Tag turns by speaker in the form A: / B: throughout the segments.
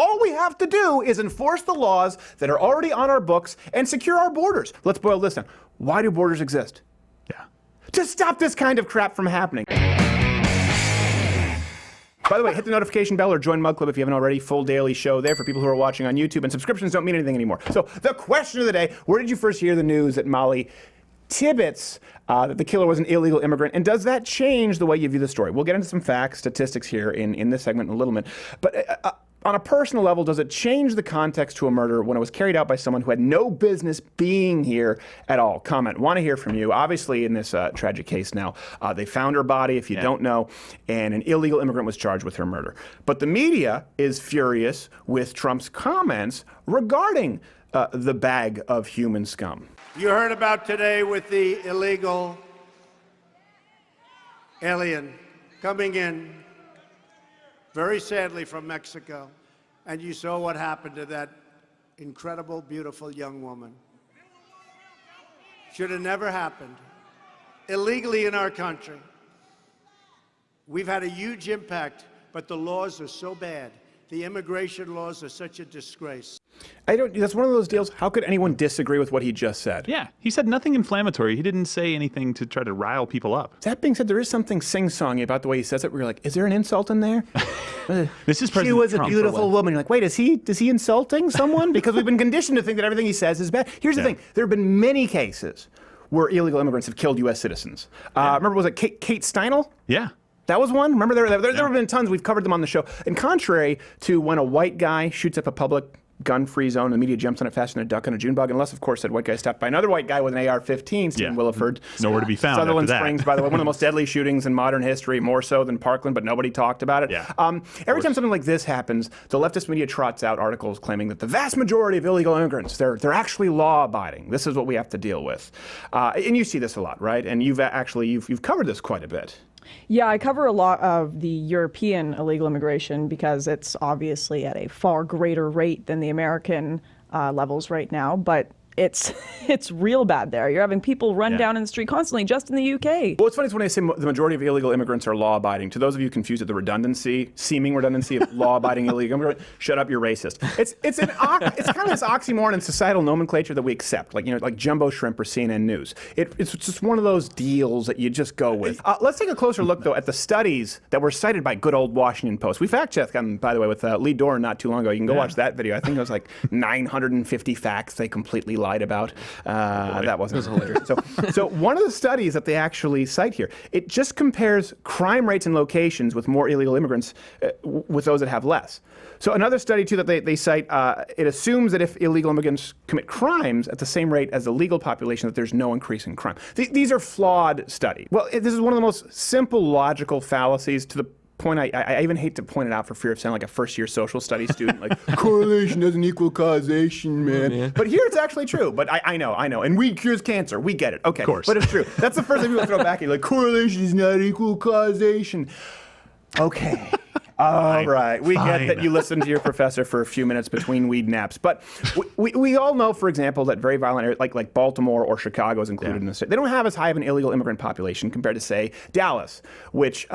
A: All we have to do is enforce the laws that are already on our books and secure our borders. Let's boil this down. Why do borders exist?
B: Yeah.
A: To stop this kind of crap from happening. By the way, hit the notification bell or join Mug Club if you haven't already. Full daily show there for people who are watching on YouTube, and subscriptions don't mean anything anymore. So the question of the day, where did you first hear the news that Molly Tibbetts, that the killer was an illegal immigrant, and does that change the way you view the story? We'll get into some facts, statistics here in this segment in a little bit. But on a personal level, does it change the context to a murder when it was carried out by someone who had no business being here at all? Comment. Want to hear from you. Obviously, in this tragic case now, they found her body, if you don't know, and an illegal immigrant was charged with her murder. But the media is furious with Trump's comments regarding the bag of human scum.
C: You heard about today with the illegal alien coming in, very sadly, from Mexico, and you saw what happened to that incredible, beautiful young woman. Should have never happened. Illegally in our country. We've had a huge impact, but the laws are so bad. The immigration laws are such a disgrace.
A: That's one of those deals. How could anyone disagree with what he just said?
B: Yeah, he said nothing inflammatory. He didn't say anything to try to rile people up.
A: That being said, there is something sing-songy about the way he says it, where you're like, is there an insult in there?
B: This is President
A: She was
B: Trump,
A: a beautiful woman. You're like, wait, is he insulting someone? Because we've been conditioned to think that everything he says is bad. Here's the thing. There have been many cases where illegal immigrants have killed U.S. citizens. Remember, was it Kate Steinle?
B: Yeah.
A: That was one. Remember, there have been tons. We've covered them on the show. And contrary to when a white guy shoots up a public gun-free zone, and the media jumps on it faster than a duck on a June bug, unless, of course, that white guy stopped by another white guy with an AR-15, Stephen Williford.
B: Nowhere to be found
A: Sutherland
B: after that.
A: Springs, by the way, one of the most deadly shootings in modern history, more so than Parkland, but nobody talked about it.
B: Yeah.
A: Every time something like this happens, the leftist media trots out articles claiming that the vast majority of illegal immigrants, they're actually law-abiding. This is what we have to deal with. And you see this a lot, right? And you've covered this quite a bit.
D: Yeah, I cover a lot of the European illegal immigration because it's obviously at a far greater rate than the American levels right now. But it's real bad there. You're having people run down in the street constantly, just in the UK.
A: Well, it's funny when I say the majority of illegal immigrants are law-abiding. To those of you confused at the seeming redundancy of law-abiding illegal immigrants, shut up, you're racist. It's kind of this oxymoron in societal nomenclature that we accept, like Jumbo Shrimp or CNN News. It's just one of those deals that you just go with. Let's take a closer look, though, at the studies that were cited by good old Washington Post. We fact-checked them, by the way, with Lee Doran not too long ago. You can go watch that video. I think it was like 950 facts they completely lied about. That wasn't hilarious. So one of the studies that they actually cite here, it just compares crime rates in locations with more illegal immigrants with those that have less. So another study, too, that they cite, it assumes that if illegal immigrants commit crimes at the same rate as the legal population, that there's no increase in crime. These are flawed studies. Well, this is one of the most simple logical fallacies to the point I even hate to point it out for fear of sounding like a first-year social studies student, like, correlation doesn't equal causation, man. Yeah. But here it's actually true. But I know. And weed cures cancer. We get it. Okay.
B: Of course.
A: But it's true. That's the first thing people throw back at you, like, correlation is not equal causation. Okay. All right. We get that you listen to your professor for a few minutes between weed naps. But we all know, for example, that very violent areas like Baltimore or Chicago is included in the state. They don't have as high of an illegal immigrant population compared to, say, Dallas, which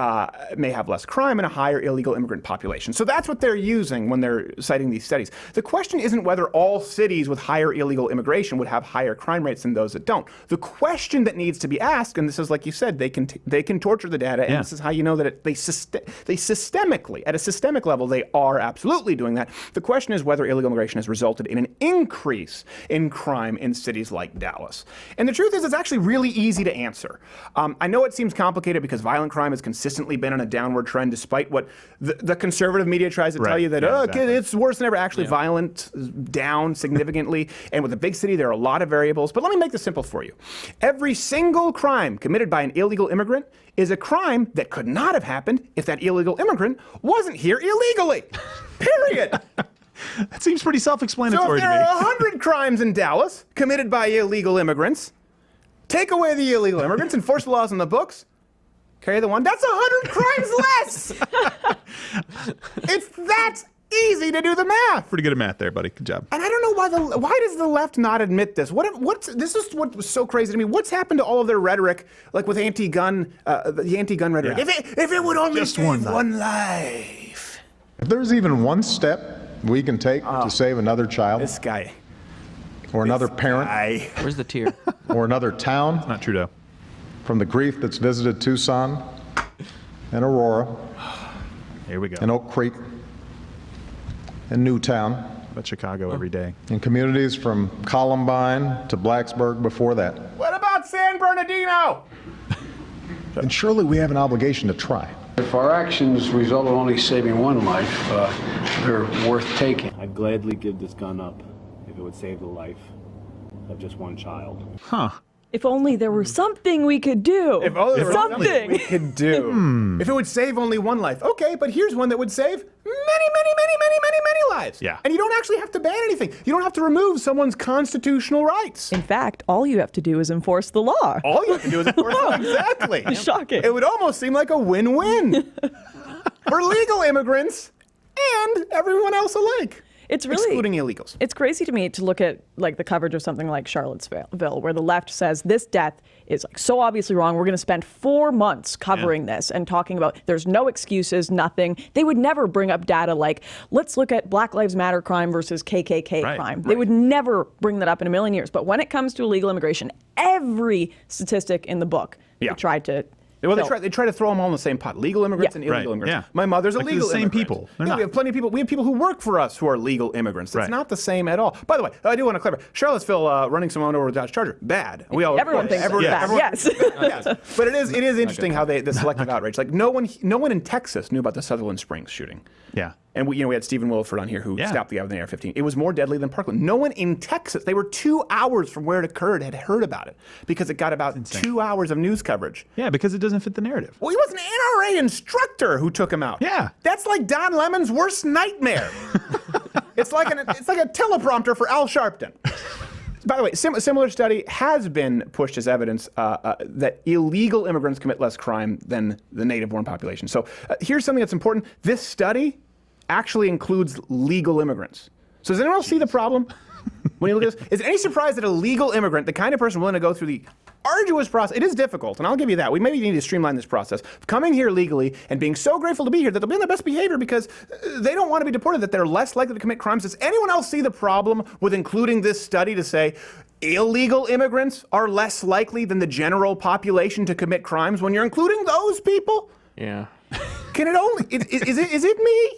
A: may have less crime and a higher illegal immigrant population. So that's what they're using when they're citing these studies. The question isn't whether all cities with higher illegal immigration would have higher crime rates than those that don't. The question that needs to be asked, and this is like you said, they can torture the data, and this is how you know that they systemically, at a systemic level, they are absolutely doing that. The question is whether illegal immigration has resulted in an increase in crime in cities like Dallas. And the truth is, it's actually really easy to answer. I know it seems complicated because violent crime has consistently been on a downward trend, despite what the conservative media tries to tell you that, it's worse than ever. Actually, violent down significantly. And with a big city, there are a lot of variables. But let me make this simple for you. Every single crime committed by an illegal immigrant is a crime that could not have happened if that illegal immigrant wasn't here illegally. Period.
B: That seems pretty self-explanatory to me.
A: So if there are 100 crimes in Dallas committed by illegal immigrants, take away the illegal immigrants, enforce the laws on the books, carry the one, that's 100 crimes less. It's that easy to do the math.
B: Pretty good at math there, buddy. Good job.
A: And I don't know why does the left not admit this? This is what was so crazy to me. What's happened to all of their rhetoric, like with anti-gun, the anti-gun rhetoric?
B: Yeah.
A: If it would only save one life.
E: If there's even one step we can take to save another child
A: This guy.
E: or another parent
F: Where's the tear?
E: or another town
B: Not Trudeau.
E: from the grief that's visited Tucson and Aurora
B: Here we go.
E: and Oak Creek and Newtown
B: About Chicago every day.
E: and communities from Columbine to Blacksburg before that.
A: What about San Bernardino?
E: And surely we have an obligation to try.
G: If our actions result in only saving one life, they're worth taking.
H: I'd gladly give this gun up if it would save the life of just one child.
B: Huh.
D: If only there was something we could do.
A: If only there was
D: something
A: we could do. If it would save only one life. Okay, but here's one that would save many lives.
B: Yeah.
A: And you don't actually have to ban anything. You don't have to remove someone's constitutional rights.
D: In fact, all you have to do is enforce the law.
A: All you have to do is enforce it. Exactly.
D: Shocking.
A: It would almost seem like a win-win for legal immigrants and everyone else alike.
D: It's really
A: excluding illegals.
D: It's crazy to me to look at like the coverage of something like Charlottesville, where the left says this death is like so obviously wrong. We're going to spend 4 months covering this and talking about there's no excuses, nothing. They would never bring up data like let's look at Black Lives Matter crime versus KKK crime. They would never bring that up in a million years. But when it comes to illegal immigration, every statistic in the book they tried to.
A: Well, they try to throw them all in the same pot. Legal immigrants and illegal immigrants.
B: Yeah.
A: My mother's a
B: Like
A: legal
B: the same
A: immigrant.
B: people.
A: Yeah,
B: They're
A: we have plenty of people. We have people who work for us who are legal immigrants. That's not the same at all. By the way, I do want to clarify. Charlottesville running someone over with a Dodge Charger, bad.
D: Everyone thinks it's bad. Yes.
A: Yes. But it is interesting how the selective outrage. Like no one in Texas knew about the Sutherland Springs shooting.
B: Yeah.
A: And we had Stephen Wilford on here who stopped the guy with an AR-15. It was more deadly than Parkland. No one in Texas, they were 2 hours from where it occurred, had heard about it because it got about 2 hours of news coverage.
B: Yeah, because it doesn't fit the narrative.
A: Well, he was an NRA instructor who took him out.
B: Yeah.
A: That's like Don Lemon's worst nightmare. It's like a teleprompter for Al Sharpton. By the way, a similar study has been pushed as evidence that illegal immigrants commit less crime than the native-born population. So here's something that's important. This study actually includes legal immigrants. So does anyone else see the problem when you look at this? Is it any surprise that a legal immigrant, the kind of person willing to go through the arduous process, it is difficult, and I'll give you that. We maybe need to streamline this process. Coming here legally and being so grateful to be here that they'll be on their best behavior because they don't want to be deported, that they're less likely to commit crimes. Does anyone else see the problem with including this study to say illegal immigrants are less likely than the general population to commit crimes when you're including those people?
F: Yeah.
A: Can it only, is it me?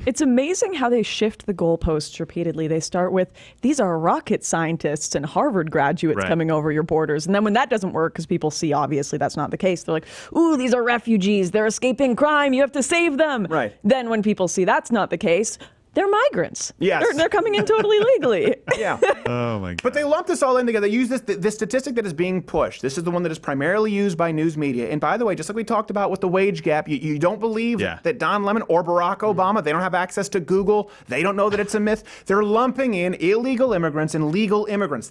D: It's amazing how they shift the goalposts repeatedly. They start with, these are rocket scientists and Harvard graduates coming over your borders. And then when that doesn't work, because people see obviously that's not the case, they're like, ooh, these are refugees. They're escaping crime. You have to save them.
A: Right.
D: Then when people see that's not the case, they're migrants.
A: Yes.
D: They're coming in totally legally.
A: Yeah.
B: Oh my God.
A: But they lump this all in together. They use this statistic that is being pushed. This is the one that is primarily used by news media. And by the way, just like we talked about with the wage gap, you don't believe that Don Lemon or Barack Obama, they don't have access to Google. They don't know that it's a myth. They're lumping in illegal immigrants and legal immigrants.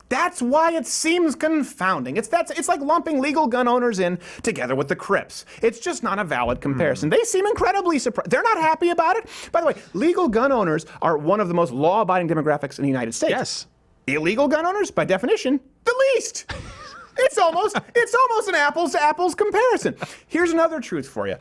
A: That's why it seems confounding. It's like lumping legal gun owners in together with the Crips. It's just not a valid comparison. They seem incredibly surprised. They're not happy about it. By the way, legal gun owners are one of the most law-abiding demographics in the United States.
B: Yes.
A: Illegal gun owners, by definition, the least. It's almost an apples to apples comparison. Here's another truth for you.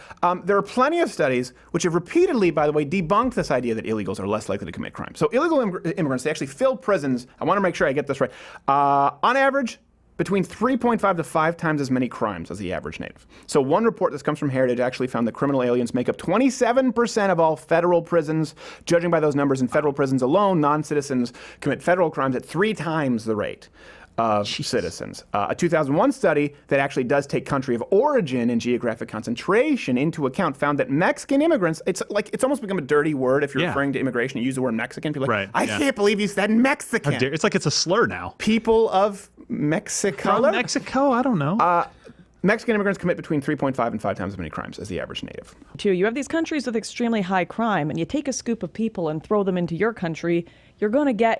A: There are plenty of studies which have repeatedly, by the way, debunked this idea that illegals are less likely to commit crime. So illegal immigrants, they actually fill prisons. I want to make sure I get this right. On average, between 3.5 to 5 times as many crimes as the average native. So one report, this comes from Heritage, actually found that criminal aliens make up 27% of all federal prisons. Judging by those numbers, in federal prisons alone, non-citizens commit federal crimes at 3 times the rate of citizens. A 2001 study that actually does take country of origin and geographic concentration into account found that Mexican immigrants, it's almost become a dirty word if you're referring to immigration, you use the word Mexican, people are like, I can't believe you said Mexican.
B: It's like it's a slur now.
A: People of Mexico?
B: From Mexico? I don't know.
A: Mexican immigrants commit between 3.5 and 5 times as many crimes as the average native.
D: You have these countries with extremely high crime, and you take a scoop of people and throw them into your country, you're going to get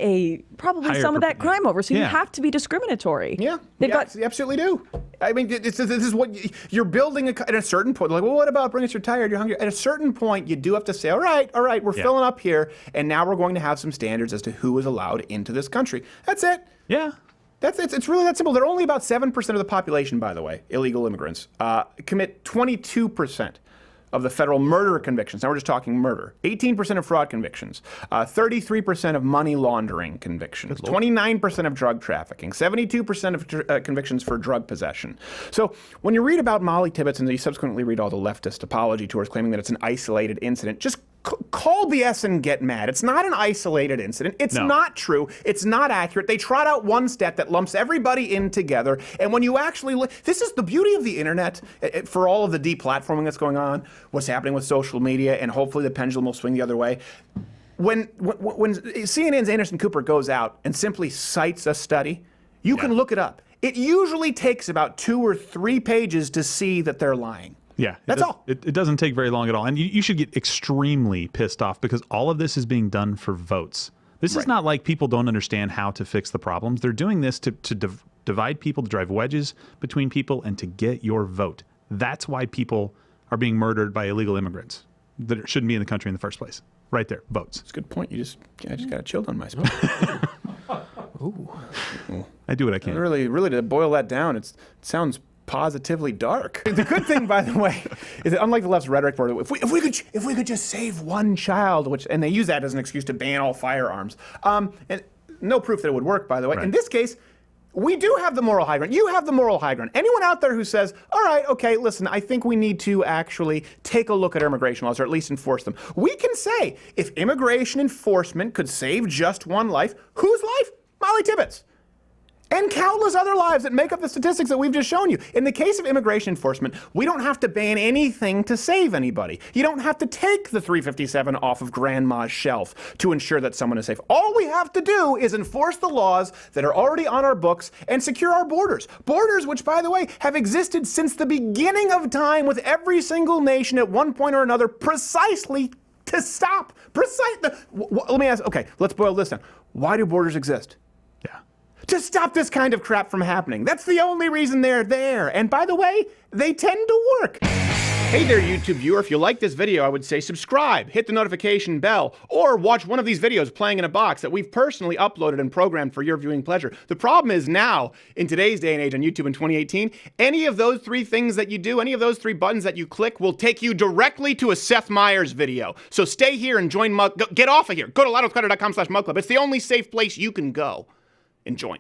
D: probably
B: Higher
D: some of that crime over. So you
B: Yeah.
D: have to be discriminatory.
A: Yeah,
D: They've
A: you
D: got
A: absolutely do. I mean, this is what you're building at a certain point. Like, well, what about bring us? You're tired, you're hungry. At a certain point, you do have to say, all right, we're filling up here, and now we're going to have some standards as to who is allowed into this country. That's it.
B: Yeah.
A: It's really that simple. They're only about 7% of the population, by the way, illegal immigrants, commit 22% of the federal murder convictions. Now we're just talking murder. 18% of fraud convictions. 33% of money laundering convictions. 29% of drug trafficking. 72% of convictions for drug possession. So when you read about Molly Tibbetts and you subsequently read all the leftist apology tours claiming that it's an isolated incident, just call BS and get mad. It's not an isolated incident. It's not true. It's not accurate. They trot out one stat that lumps everybody in together. And when you actually look, this is the beauty of the internet for all of the deplatforming that's going on, what's happening with social media, and hopefully the pendulum will swing the other way. When CNN's Anderson Cooper goes out and simply cites a study, you can look it up. It usually takes about 2 or 3 pages to see that they're lying.
B: Yeah,
A: that's all.
B: It doesn't take very long at all. And you should get extremely pissed off because all of this is being done for votes. This is not like people don't understand how to fix the problems. They're doing this to divide people, to drive wedges between people, and to get your vote. That's why people are being murdered by illegal immigrants that shouldn't be in the country in the first place. Right there, votes.
A: That's a good point. I just got chilled on my spot.
B: Ooh. I do what I can.
A: Really, to boil that down, it sounds positively dark. The good thing, by the way, is that unlike the left's rhetoric, where if we could just save one child, and they use that as an excuse to ban all firearms, and no proof that it would work, by the way. Right. In this case, we do have the moral high ground. You have the moral high ground. Anyone out there who says, all right, okay, listen, I think we need to actually take a look at immigration laws, or at least enforce them. We can say, if immigration enforcement could save just one life, whose life? Molly Tibbetts. And countless other lives that make up the statistics that we've just shown you. In the case of immigration enforcement, we don't have to ban anything to save anybody. You don't have to take the 357 off of grandma's shelf to ensure that someone is safe. All we have to do is enforce the laws that are already on our books and secure our borders. Borders which, by the way, have existed since the beginning of time with every single nation at one point or another precisely to stop. Let me ask, okay, let's boil this down. Why do borders exist? To stop this kind of crap from happening. That's the only reason they're there. And by the way, they tend to work. Hey there, YouTube viewer. If you like this video, I would say subscribe, hit the notification bell, or watch one of these videos playing in a box that we've personally uploaded and programmed for your viewing pleasure. The problem is now, in today's day and age on YouTube in 2018, any of those 3 things that you do, any of those 3 buttons that you click will take you directly to a Seth Meyers video. So stay here and join Mug. Get off of here. Go to loudwithcrowder.com/mugclub. It's the only safe place you can go. Enjoy.